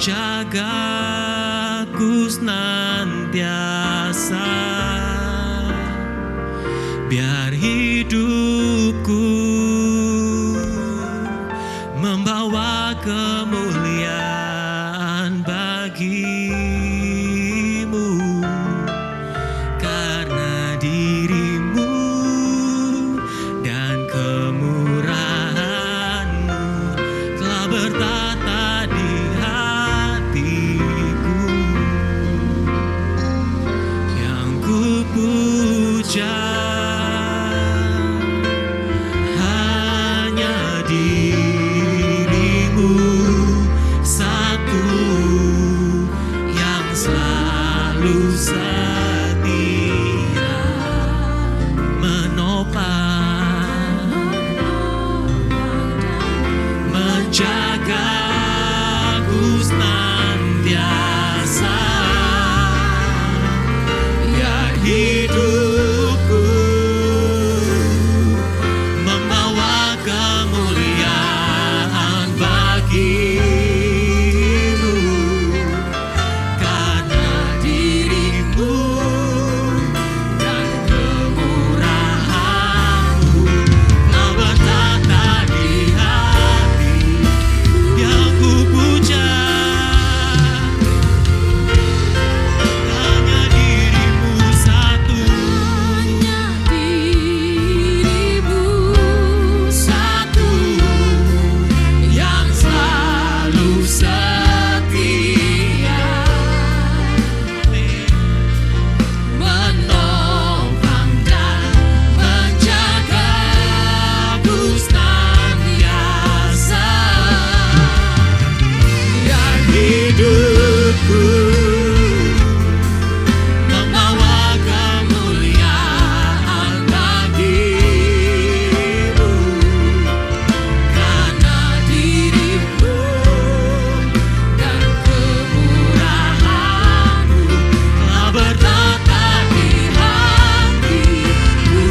menjagaku senantiasa, biar hidupku membawa kemuliaan bagimu, karena dirimu dan kemurahanmu telah bertata di hatiku, yang ku puja hanya dirimu satu, yang selalu setia menopang, menjagaku senantiasa, biar hidupku membawa kemuliaan bagimu, karena dirimu dan kemurahanmu telah bertata di hati, yang ku puja hanya dirimu satu, yang selalu setia menopang dan menjagaku senantiasa, biar hidupku membawa kemuliaan bagimu, karena dirimu dan kemurahanmu telah bertata di hatiku.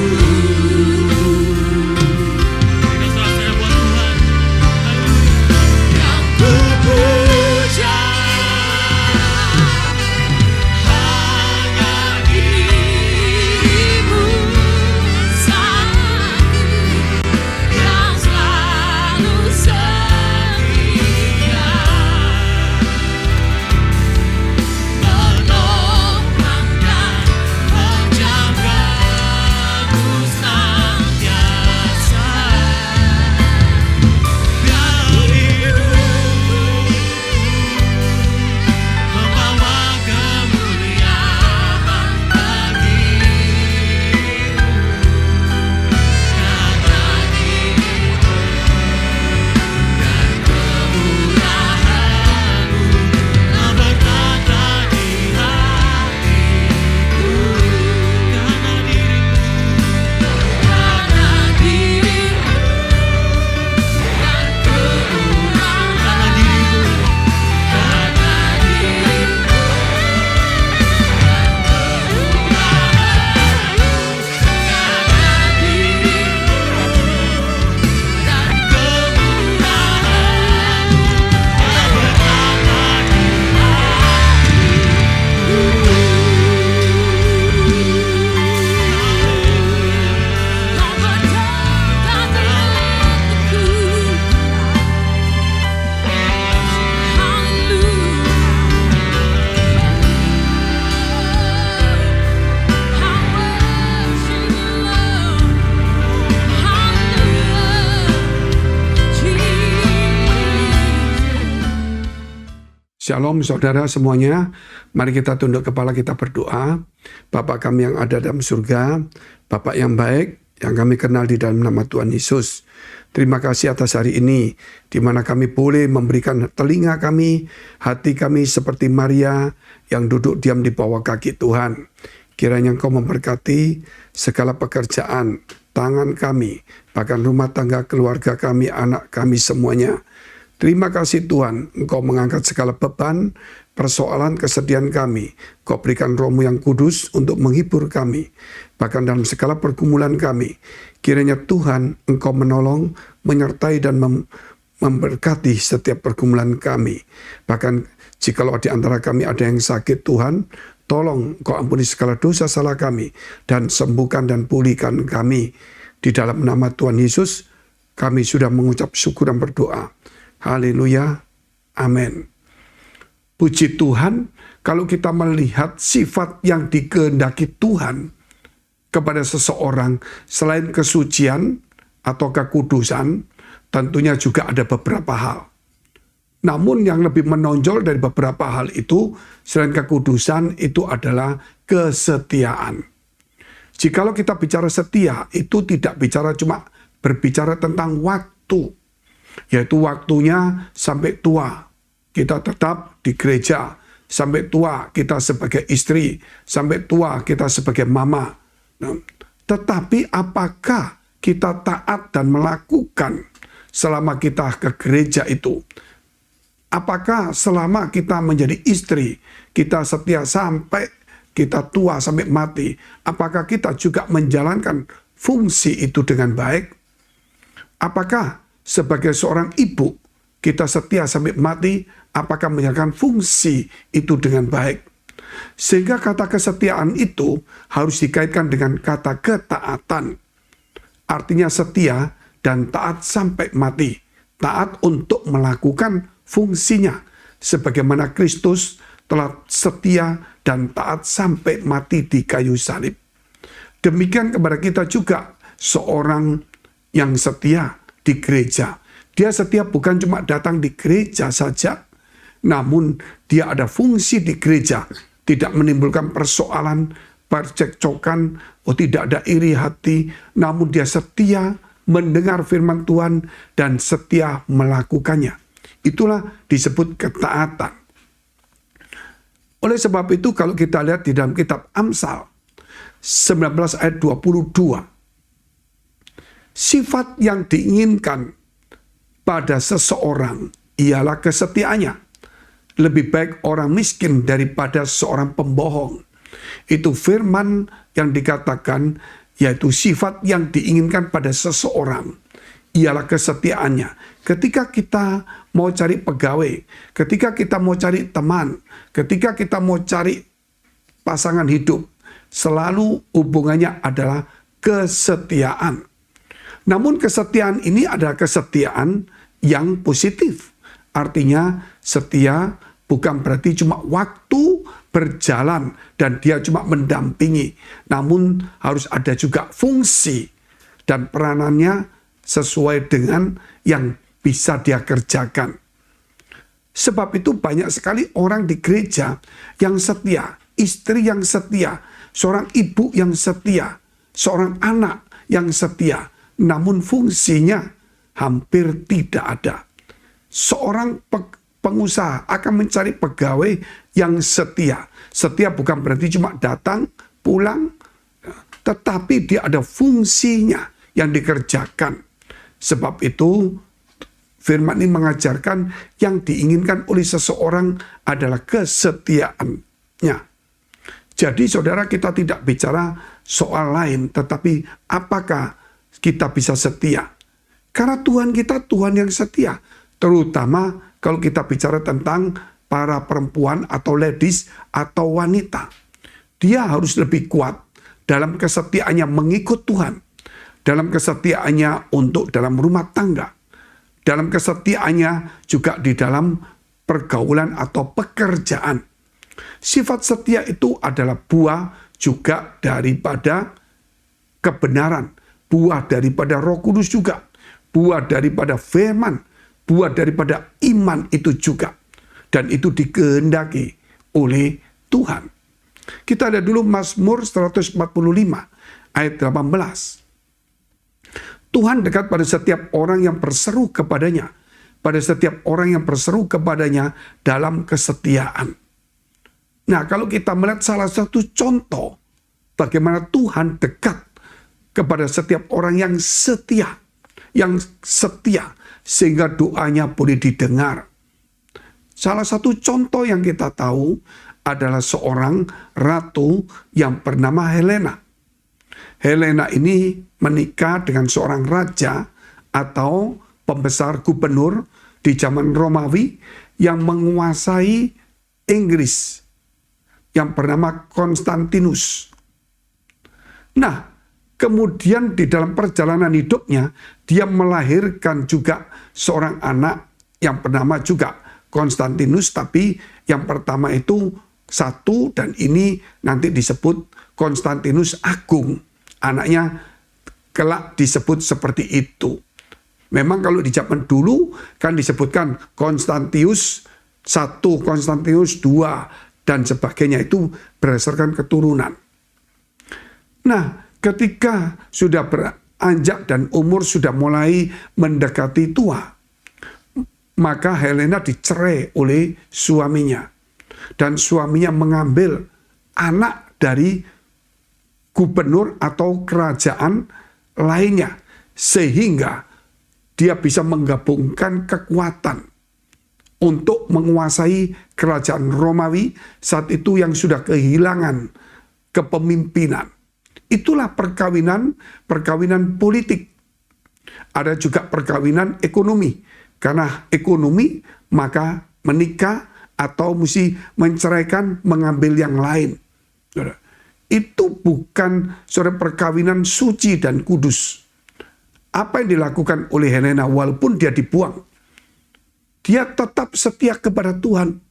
Kita serahkan buat Tuhan, yang ku puja hanya dirimu satu, yang selalu setia menopang dan menjagaku senantiasa, biar hidupku membawa kemuliaan bagimu, karena dirimu dan kemurahanmu telah bertata di hatiku, karena dirimu dan Shalom saudara semuanya, mari kita tunduk kepala, kita berdoa. Bapa kami yang ada dalam surga, Bapa yang baik, yang kami kenal di dalam nama Tuhan Yesus. Terima kasih atas hari ini, di mana kami boleh memberikan telinga kami, hati kami seperti Maria yang duduk diam di bawah kaki Tuhan. Kiranya Engkau memberkati segala pekerjaan, tangan kami, bahkan rumah tangga, keluarga kami, anak kami semuanya. Terima kasih Tuhan, Engkau mengangkat segala beban, persoalan, kesedihan kami. Engkau berikan Roh-Mu yang kudus untuk menghibur kami. Bahkan dalam segala pergumulan kami, kiranya Tuhan Engkau menolong, menyertai dan memberkati setiap pergumulan kami. Bahkan jikalau di antara kami ada yang sakit, Tuhan, tolong Kau ampuni segala dosa salah kami dan sembuhkan dan pulihkan kami. Di dalam nama Tuhan Yesus, kami sudah mengucap syukur dan berdoa. Haleluya. Amin. Puji Tuhan, kalau kita melihat sifat yang dikehendaki Tuhan kepada seseorang selain kesucian atau kekudusan, tentunya juga ada beberapa hal. Namun yang lebih menonjol dari beberapa hal itu, selain kekudusan, itu adalah kesetiaan. Jikalau kita bicara setia, itu tidak berbicara tentang waktu, yaitu waktunya sampai tua. Kita tetap di gereja, sampai tua kita sebagai istri, sampai tua kita sebagai mama. Nah, tetapi apakah kita taat dan melakukan selama kita ke gereja itu? Apakah selama kita menjadi istri, kita setia sampai kita tua, sampai mati? Apakah kita juga menjalankan fungsi itu dengan baik? Apakah sebagai seorang ibu, kita setia sampai mati? Apakah menjalankan fungsi itu dengan baik? Sehingga kata kesetiaan itu harus dikaitkan dengan kata ketaatan. Artinya setia dan taat sampai mati. Taat untuk melakukan fungsinya. Sebagaimana Kristus telah setia dan taat sampai mati di kayu salib. Demikian kepada kita juga, seorang yang setia di gereja. Dia setia bukan cuma datang di gereja saja, namun dia ada fungsi di gereja. Tidak menimbulkan persoalan, percekcokan, tidak ada iri hati, namun dia setia mendengar firman Tuhan dan setia melakukannya. Itulah disebut ketaatan. Oleh sebab itu kalau kita lihat di dalam kitab Amsal 19 ayat 22, sifat yang diinginkan pada seseorang ialah kesetiaannya. Lebih baik orang miskin daripada seorang pembohong. Itu firman yang dikatakan, yaitu sifat yang diinginkan pada seseorang ialah kesetiaannya. Ketika kita mau cari pegawai, ketika kita mau cari teman, ketika kita mau cari pasangan hidup, selalu hubungannya adalah kesetiaan. Namun kesetiaan ini adalah kesetiaan yang positif. Artinya setia bukan berarti cuma waktu berjalan dan dia cuma mendampingi. Namun harus ada juga fungsi dan peranannya sesuai dengan yang bisa dia kerjakan. Sebab itu banyak sekali orang di gereja yang setia, istri yang setia, seorang ibu yang setia, seorang anak yang setia. Namun fungsinya hampir tidak ada. Seorang pengusaha akan mencari pegawai yang setia. Setia bukan berarti cuma datang, pulang, tetapi dia ada fungsinya yang dikerjakan. Sebab itu firman ini mengajarkan yang diinginkan oleh seseorang adalah kesetiaannya. Jadi saudara, kita tidak bicara soal lain, tetapi apakah kita bisa setia? Karena Tuhan kita Tuhan yang setia. Terutama kalau kita bicara tentang para perempuan atau ladies atau wanita. Dia harus lebih kuat dalam kesetiaannya mengikut Tuhan. Dalam kesetiaannya untuk dalam rumah tangga. Dalam kesetiaannya juga di dalam pergaulan atau pekerjaan. Sifat setia itu adalah buah juga daripada kebenaran. Buah daripada Roh Kudus juga. Buah daripada firman. Buah daripada iman itu juga. Dan itu dikehendaki oleh Tuhan. Kita lihat dulu Mazmur 145 ayat 18. Tuhan dekat pada setiap orang yang berseru kepadanya. Pada setiap orang yang berseru kepadanya dalam kesetiaan. Nah, kalau kita melihat salah satu contoh bagaimana Tuhan dekat kepada setiap orang yang setia. Yang setia sehingga doanya boleh didengar. Salah satu contoh yang kita tahu adalah seorang ratu yang bernama Helena. Helena ini menikah dengan seorang raja atau pembesar gubernur di zaman Romawi yang menguasai Inggris yang bernama Konstantinus. Nah, kemudian di dalam perjalanan hidupnya, dia melahirkan juga seorang anak yang bernama juga Konstantinus, tapi yang pertama itu satu, dan ini nanti disebut Konstantinus Agung. Anaknya kelak disebut seperti itu. Memang kalau di zaman dulu kan disebutkan Konstantius 1, Konstantius 2, dan sebagainya, itu berdasarkan keturunan. Nah, ketika sudah beranjak dan umur sudah mulai mendekati tua, maka Helena dicerai oleh suaminya. Dan suaminya mengambil anak dari gubernur atau kerajaan lainnya, sehingga dia bisa menggabungkan kekuatan untuk menguasai kerajaan Romawi saat itu yang sudah kehilangan kepemimpinan. Itulah perkawinan politik. Ada juga perkawinan ekonomi. Karena ekonomi, maka menikah atau mesti menceraikan, mengambil yang lain. Itu bukan suatu perkawinan suci dan kudus. Apa yang dilakukan oleh Helena walaupun dia dibuang, dia tetap setia kepada Tuhan.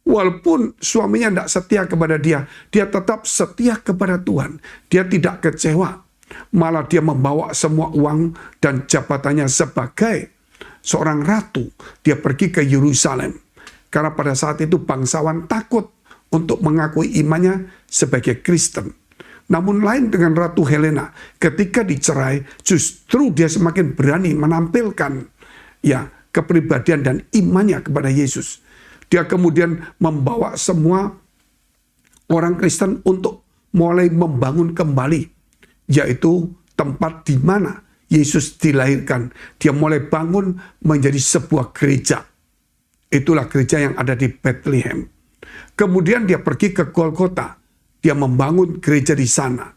Walaupun suaminya tidak setia kepada dia tetap setia kepada Tuhan. Dia tidak kecewa. Malah dia membawa semua uang dan jabatannya sebagai seorang ratu. Dia pergi ke Yerusalem. Karena pada saat itu bangsawan takut untuk mengakui imannya sebagai Kristen. Namun lain dengan Ratu Helena, ketika dicerai, justru dia semakin berani menampilkan kepribadian dan imannya kepada Yesus. Dia kemudian membawa semua orang Kristen untuk mulai membangun kembali, yaitu tempat di mana Yesus dilahirkan. Dia mulai bangun menjadi sebuah gereja. Itulah gereja yang ada di Bethlehem. Kemudian dia pergi ke Golgota. Dia membangun gereja di sana.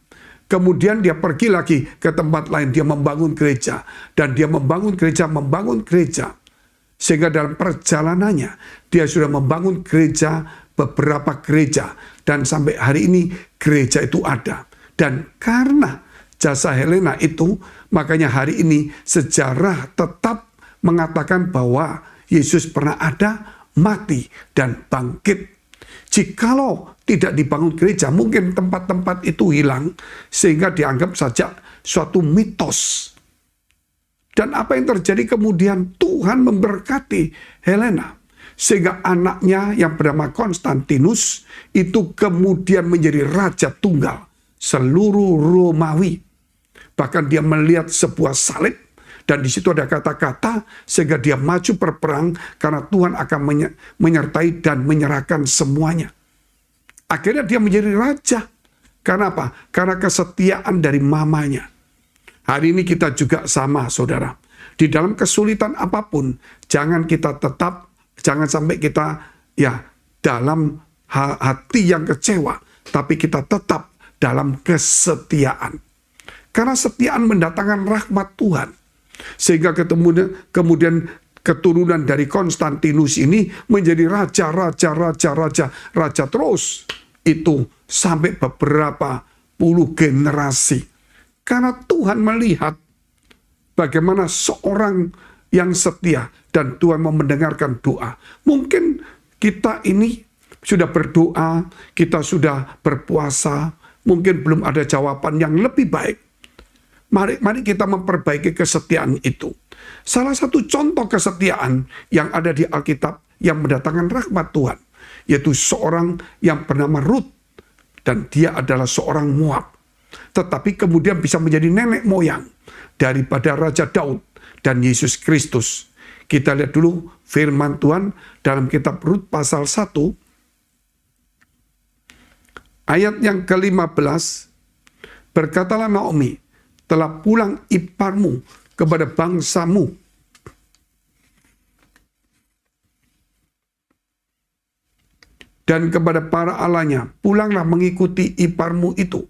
Kemudian dia pergi lagi ke tempat lain. Dia membangun gereja. Dan dia membangun gereja. Sehingga dalam perjalanannya, dia sudah membangun gereja, beberapa gereja. Dan sampai hari ini, gereja itu ada. Dan karena jasa Helena itu, makanya hari ini sejarah tetap mengatakan bahwa Yesus pernah ada, mati, dan bangkit. Jikalau tidak dibangun gereja, mungkin tempat-tempat itu hilang, sehingga dianggap saja suatu mitos. Dan apa yang terjadi kemudian? Tuhan memberkati Helena, sehingga anaknya yang bernama Konstantinus itu kemudian menjadi raja tunggal seluruh Romawi. Bahkan dia melihat sebuah salib, dan di situ ada kata-kata, sehingga dia maju berperang karena Tuhan akan menyertai dan menyerahkan semuanya. Akhirnya dia menjadi raja. Karena apa? Karena kesetiaan dari mamanya. Hari ini kita juga sama, saudara. Di dalam kesulitan apapun, jangan sampai kita dalam hati yang kecewa, tapi kita tetap dalam kesetiaan. Karena kesetiaan mendatangkan rahmat Tuhan. Sehingga kemudian keturunan dari Konstantinus ini menjadi raja terus. Itu sampai beberapa puluh generasi. Karena Tuhan melihat bagaimana seorang yang setia dan Tuhan mau mendengarkan doa. Mungkin kita ini sudah berdoa, kita sudah berpuasa, mungkin belum ada jawaban yang lebih baik. Mari kita memperbaiki kesetiaan itu. Salah satu contoh kesetiaan yang ada di Alkitab yang mendatangkan rahmat Tuhan, yaitu seorang yang bernama Ruth, dan dia adalah seorang Moab. Tetapi kemudian bisa menjadi nenek moyang daripada Raja Daud dan Yesus Kristus. Kita lihat dulu firman Tuhan dalam kitab Rut pasal 1, ayat yang ke-15, berkatalah Naomi, telah pulang iparmu kepada bangsamu. Dan kepada para allahnya, pulanglah mengikuti iparmu itu.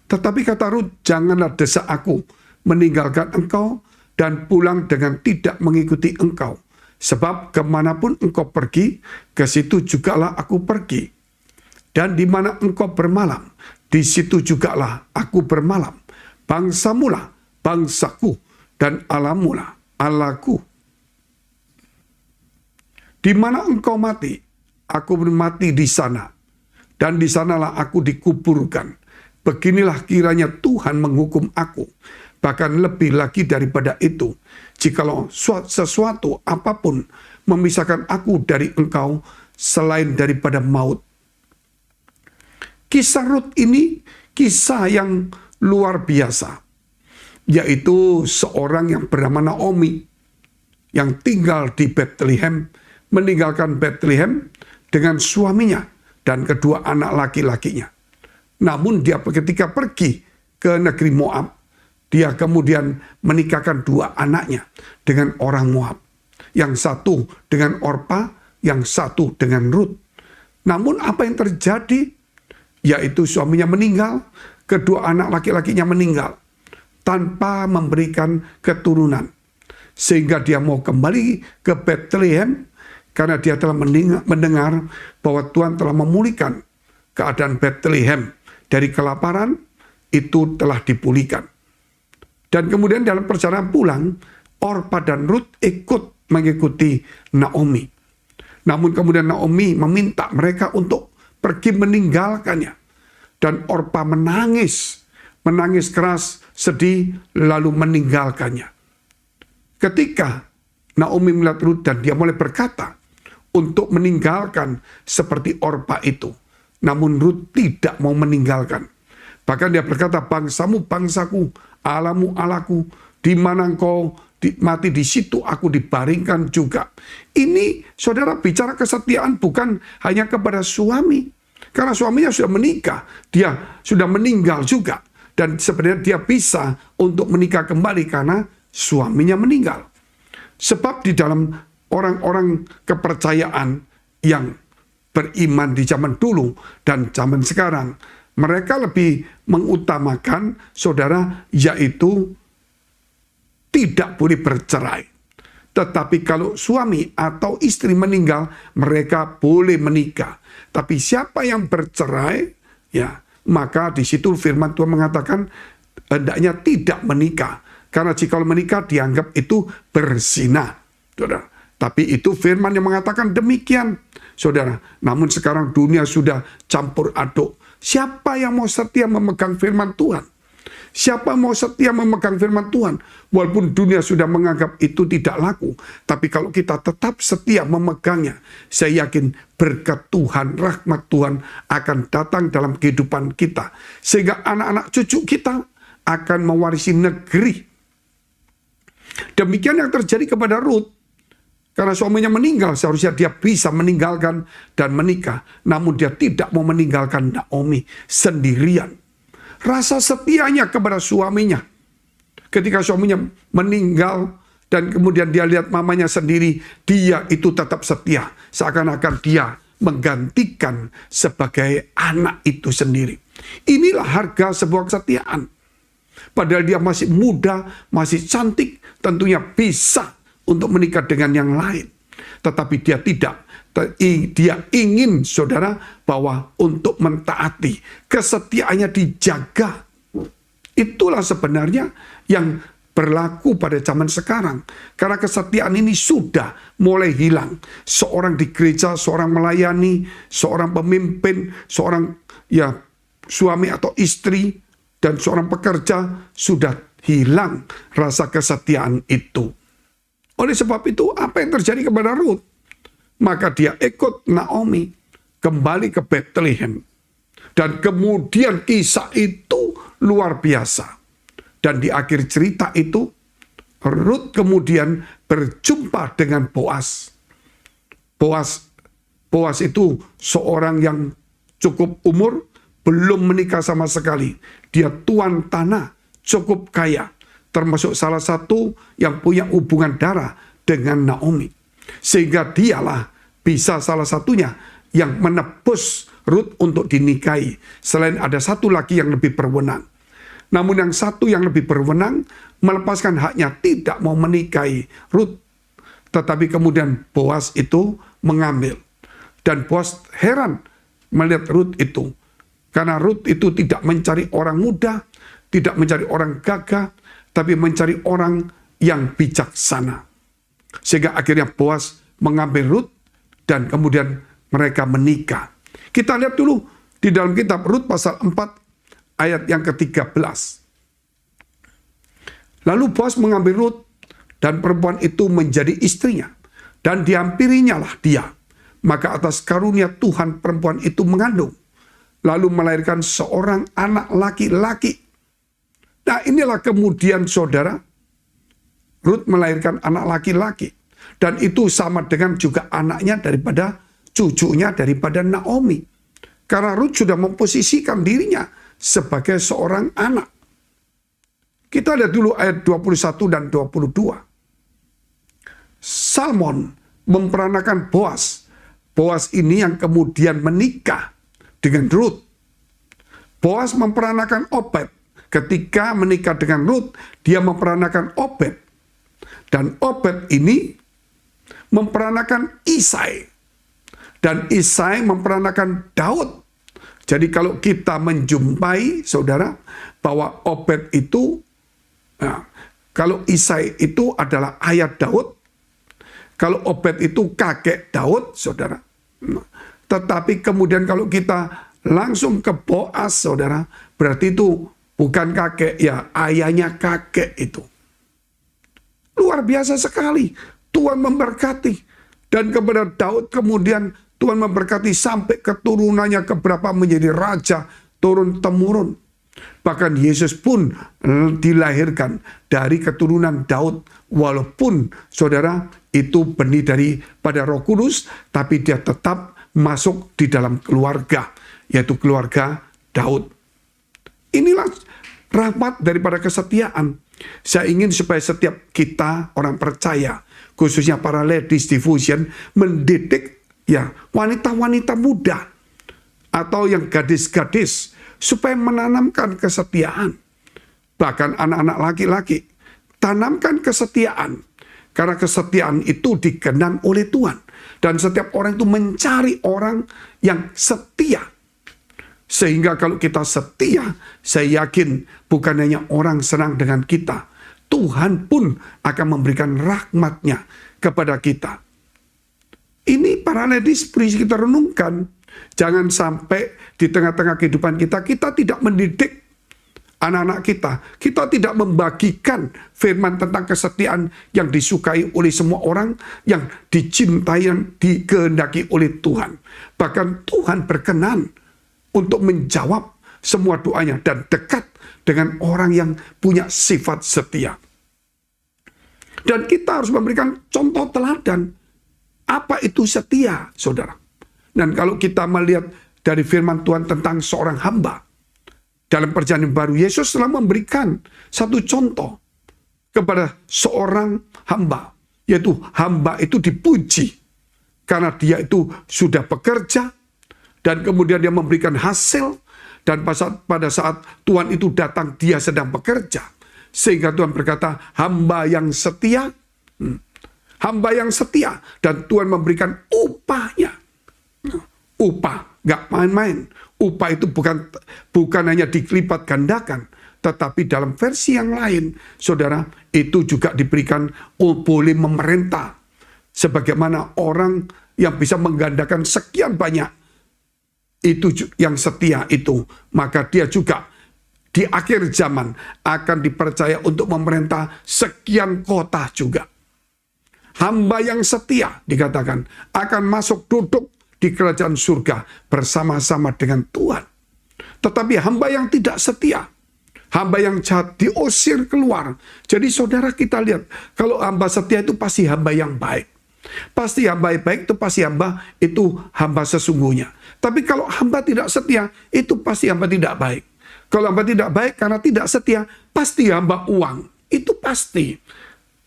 Tetapi kata Rut, janganlah desak aku meninggalkan engkau, dan pulang dengan tidak mengikuti engkau. Sebab kemanapun engkau pergi, ke situ jugalah aku pergi. Dan di mana engkau bermalam, di situ jugalah aku bermalam. Bangsamulah bangsaku, dan Allahmulah Allahku. Di mana engkau mati, aku mati di sana, dan di sanalah aku dikuburkan. Beginilah kiranya Tuhan menghukum aku, bahkan lebih lagi daripada itu, jikalau sesuatu apapun memisahkan aku dari engkau selain daripada maut. Kisah Rut ini kisah yang luar biasa, yaitu seorang yang bernama Naomi yang tinggal di Bethlehem, meninggalkan Bethlehem dengan suaminya dan kedua anak laki-lakinya. Namun dia ketika pergi ke negeri Moab, dia kemudian menikahkan dua anaknya dengan orang Moab. Yang satu dengan Orpa, yang satu dengan Rut. Namun apa yang terjadi? Yaitu suaminya meninggal, kedua anak laki-lakinya meninggal tanpa memberikan keturunan. Sehingga dia mau kembali ke Bethlehem karena dia telah mendengar bahwa Tuhan telah memulihkan keadaan Bethlehem dari kelaparan, itu telah dipulihkan. Dan kemudian dalam perjalanan pulang, Orpa dan Rut ikut mengikuti Naomi. Namun kemudian Naomi meminta mereka untuk pergi meninggalkannya. Dan Orpa menangis keras, sedih, lalu meninggalkannya. Ketika Naomi melihat Rut dan dia mulai berkata untuk meninggalkan seperti Orpa itu. Namun Rut tidak mau meninggalkan. Bahkan dia berkata, bangsamu bangsaku, Allahmu Allahku, di mana engkau mati di situ aku dibaringkan juga. Ini saudara bicara kesetiaan bukan hanya kepada suami. Karena suaminya sudah menikah, dia sudah meninggal juga. Dan sebenarnya dia bisa untuk menikah kembali karena suaminya meninggal. Sebab di dalam orang-orang kepercayaan yang beriman di zaman dulu dan zaman sekarang, mereka lebih mengutamakan, saudara, yaitu tidak boleh bercerai. Tetapi kalau suami atau istri meninggal, mereka boleh menikah. Tapi siapa yang bercerai, ya, maka di situ firman Tuhan mengatakan hendaknya tidak menikah. Karena jika menikah dianggap itu berzina, saudara. Tapi itu firman yang mengatakan demikian, saudara. Namun sekarang dunia sudah campur aduk. Siapa yang mau setia memegang firman Tuhan? Siapa mau setia memegang firman Tuhan? Walaupun dunia sudah menganggap itu tidak laku. Tapi kalau kita tetap setia memegangnya, saya yakin berkat Tuhan, rahmat Tuhan akan datang dalam kehidupan kita. Sehingga anak-anak cucu kita akan mewarisi negeri. Demikian yang terjadi kepada Rut. Karena suaminya meninggal, seharusnya dia bisa meninggalkan dan menikah. Namun dia tidak mau meninggalkan Naomi sendirian. Rasa setianya kepada suaminya. Ketika suaminya meninggal dan kemudian dia lihat mamanya sendiri, dia itu tetap setia. Seakan-akan dia menggantikan sebagai anak itu sendiri. Inilah harga sebuah kesetiaan. Padahal dia masih muda, masih cantik, tentunya bisa untuk menikah dengan yang lain. Tetapi dia tidak. Dia ingin, saudara, bahwa untuk mentaati, kesetiaannya dijaga. Itulah sebenarnya yang berlaku pada zaman sekarang. Karena kesetiaan ini sudah mulai hilang. Seorang di gereja, seorang melayani, seorang pemimpin, seorang suami atau istri, dan seorang pekerja sudah hilang rasa kesetiaan itu. Oleh sebab itu, apa yang terjadi kepada Rut? Maka dia ikut Naomi kembali ke Bethlehem. Dan kemudian kisah itu luar biasa. Dan di akhir cerita itu, Rut kemudian berjumpa dengan Boaz. Boaz itu seorang yang cukup umur, belum menikah sama sekali. Dia tuan tanah, cukup kaya. Termasuk salah satu yang punya hubungan darah dengan Naomi. Sehingga dialah bisa salah satunya yang menebus Rut untuk dinikahi. Selain ada satu lagi yang lebih berwenang. Namun yang satu yang lebih berwenang melepaskan haknya, tidak mau menikahi Rut. Tetapi kemudian Boas itu mengambil. Dan Boas heran melihat Rut itu. Karena Rut itu tidak mencari orang muda, tidak mencari orang gagah, tapi mencari orang yang bijaksana. Sehingga akhirnya Boas mengambil Rut dan kemudian mereka menikah. Kita lihat dulu di dalam kitab Rut pasal 4 ayat yang ke-13. Lalu Boas mengambil Rut dan perempuan itu menjadi istrinya dan dihampirinya lah dia. Maka atas karunia Tuhan perempuan itu mengandung, lalu melahirkan seorang anak laki-laki. Nah, inilah kemudian saudara, Rut melahirkan anak laki-laki. Dan itu sama dengan juga anaknya daripada cucunya daripada Naomi. Karena Rut sudah memposisikan dirinya sebagai seorang anak. Kita lihat dulu ayat 21 dan 22. Salmon memperanakan Boas. Boas ini yang kemudian menikah dengan Rut. Boas memperanakan Obed. Ketika menikah dengan Rut, dia memperanakan Obed. Dan Obed ini memperanakan Isai. Dan Isai memperanakan Daud. Jadi kalau kita menjumpai, saudara, bahwa Obed itu, nah, kalau Isai itu adalah ayah Daud, kalau Obed itu kakek Daud, saudara. Tetapi kemudian kalau kita langsung ke Boas, saudara, berarti itu bukan kakek, ya ayahnya kakek itu. Luar biasa sekali. Tuhan memberkati. Dan kepada Daud kemudian Tuhan memberkati sampai keturunannya keberapa menjadi raja turun-temurun. Bahkan Yesus pun dilahirkan dari keturunan Daud. Walaupun saudara itu benih daripada Roh Kudus, tapi dia tetap masuk di dalam keluarga, yaitu keluarga Daud. Inilah rahmat daripada kesetiaan. Saya ingin supaya setiap kita orang percaya, khususnya para ladies devotion, mendidik ya wanita-wanita muda atau yang gadis-gadis supaya menanamkan kesetiaan. Bahkan anak-anak laki-laki, tanamkan kesetiaan. Karena kesetiaan itu dikenan oleh Tuhan. Dan setiap orang itu mencari orang yang setia. Sehingga kalau kita setia, saya yakin bukan hanya orang senang dengan kita, Tuhan pun akan memberikan rahmat-Nya kepada kita. Ini para ladies, perlu kita renungkan. Jangan sampai di tengah-tengah kehidupan kita, kita tidak mendidik anak-anak kita. Kita tidak membagikan firman tentang kesetiaan yang disukai oleh semua orang, yang dicintai, yang dikehendaki oleh Tuhan. Bahkan Tuhan berkenan untuk menjawab semua doanya dan dekat dengan orang yang punya sifat setia. Dan kita harus memberikan contoh teladan. Apa itu setia, saudara? Dan kalau kita melihat dari firman Tuhan tentang seorang hamba, dalam perjanjian baru, Yesus telah memberikan satu contoh kepada seorang hamba. Yaitu hamba itu dipuji. Karena dia itu sudah bekerja, dan kemudian dia memberikan hasil, dan pada saat Tuhan itu datang, dia sedang bekerja. Sehingga Tuhan berkata, hamba yang setia, hamba yang setia, dan Tuhan memberikan upahnya. Upah, gak main-main. Upah itu bukan hanya dilipat gandakan, tetapi dalam versi yang lain, saudara, itu juga diberikan boleh memerintah. Sebagaimana orang yang bisa menggandakan sekian banyak, itu yang setia itu, maka dia juga di akhir zaman akan dipercaya untuk memerintah sekian kota juga. Hamba yang setia dikatakan akan masuk duduk di kerajaan surga bersama-sama dengan Tuhan. Tetapi hamba yang tidak setia, hamba yang jahat diusir keluar. Jadi saudara, kita lihat, kalau hamba setia itu pasti hamba yang baik. Pasti hamba baik itu pasti hamba itu hamba sesungguhnya. Tapi kalau hamba tidak setia, itu pasti hamba tidak baik. Kalau hamba tidak baik karena tidak setia, pasti hamba uang. Itu pasti.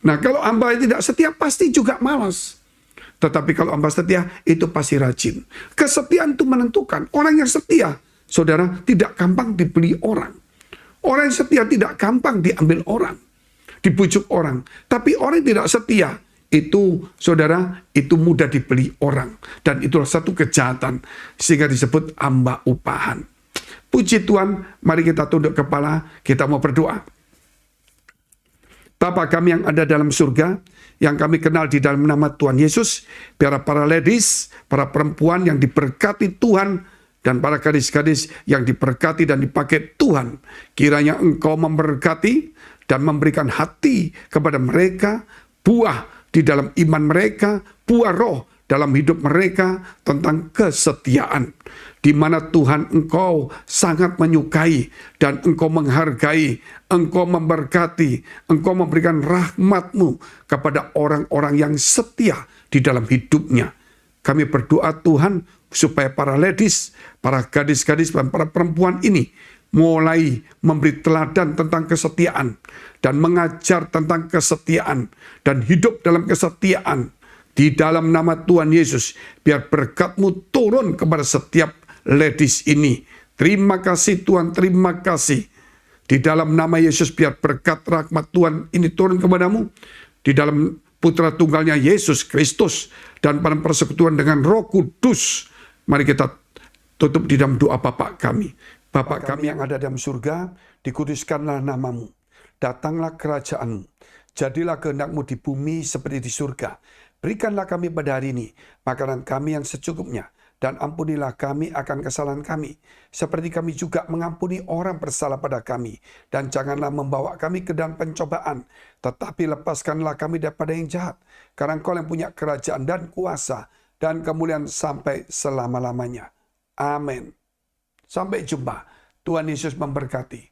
Nah, kalau hamba tidak setia, pasti juga malas. Tetapi kalau hamba setia, itu pasti rajin. Kesetiaan itu menentukan. Orang yang setia, saudara, tidak gampang dibeli orang. Orang yang setia tidak gampang diambil orang, dibujuk orang. Tapi orang yang tidak setia, itu saudara, itu mudah dibeli orang. Dan itulah satu kejahatan, sehingga disebut hamba upahan. Puji Tuhan, mari kita tunduk kepala, kita mau berdoa. Bapa kami yang ada dalam surga, yang kami kenal di dalam nama Tuhan Yesus, biar para ladies, para perempuan yang diberkati Tuhan, dan para gadis-gadis yang diberkati dan dipakai Tuhan, kiranya Engkau memberkati dan memberikan hati kepada mereka, buah di dalam iman mereka, buah roh dalam hidup mereka tentang kesetiaan, di mana Tuhan Engkau sangat menyukai dan Engkau menghargai, Engkau memberkati, Engkau memberikan rahmat-Mu kepada orang-orang yang setia di dalam hidupnya. Kami berdoa Tuhan supaya para ladies, para gadis-gadis dan para perempuan ini mulai memberi teladan tentang kesetiaan dan mengajar tentang kesetiaan dan hidup dalam kesetiaan. Di dalam nama Tuhan Yesus, biar berkat-Mu turun kepada setiap ladies ini. Terima kasih Tuhan, terima kasih. Di dalam nama Yesus, biar berkat rahmat Tuhan ini turun kepadamu. Di dalam Putra Tunggalnya Yesus Kristus, dan pada persekutuan dengan Roh Kudus. Mari kita tutup di dalam doa Bapa kami. Bapa kami yang ada dalam surga, dikuduskanlah nama-Mu. Datanglah kerajaan-Mu. Jadilah kehendak-Mu di bumi seperti di surga. Berikanlah kami pada hari ini makanan kami yang secukupnya, dan ampunilah kami akan kesalahan kami, seperti kami juga mengampuni orang bersalah pada kami. Dan janganlah membawa kami ke dalam pencobaan, tetapi lepaskanlah kami daripada yang jahat. Karena Engkau yang punya kerajaan dan kuasa dan kemuliaan sampai selama-lamanya. Amin. Sampai jumpa. Tuhan Yesus memberkati.